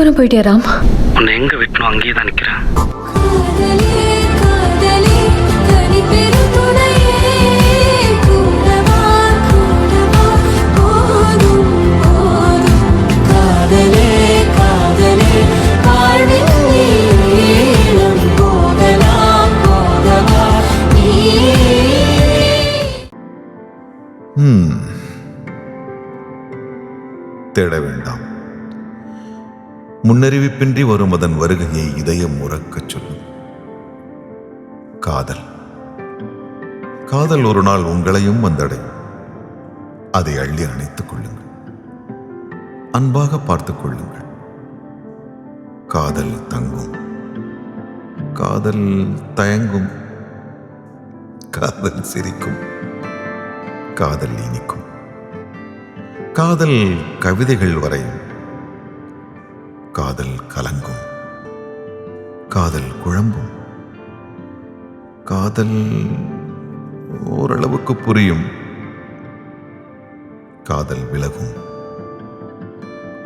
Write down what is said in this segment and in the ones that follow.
தூரம் போயிட்டியா ராம்? உன்னை எங்க விட்டணும் அங்கேயே தான் நிக்கிறேன். தேட வேண்டாம். முன்னறிவிப்பின்றி வரும் அதன் வருகையை இதயம் உறக்கச் சொல்லும். காதல் காதல் ஒரு நாள் உங்களையும் வந்தடையும். அதை அள்ளி அணைத்துக் கொள்ளுங்கள். அன்பாக பார்த்துக் கொள்ளுங்கள். காதல் தங்கும். காதல் தயங்கும். காதல் சிரிக்கும். காதல் இனிக்கும். காதல் கவிதைகள் வரையும். காதல் கலங்கும். காதல் குழம்பும். காதல் ஓரளவுக்கு புரியும். காதல் விலகும்.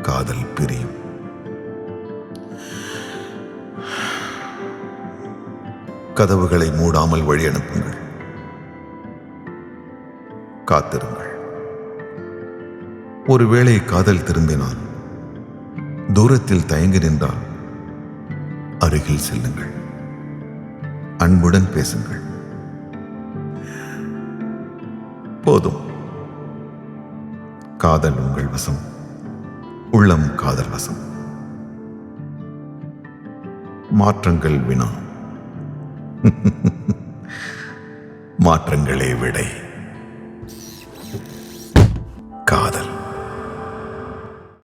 காதல் பிரியும். கதவுகளை மூடாமல் வழி அனுப்புங்கள். காத்திருங்கள். ஒருவேளை காதல் திரும்பினால், தூரத்தில் தயங்கி நின்றால் அருகில் செல்லுங்கள். அன்புடன் பேசுங்கள். போதும். காதல் உங்கள் வசம். உள்ளம் காதல் வசம். மாற்றங்கள் வினா. மாற்றங்களே விடை.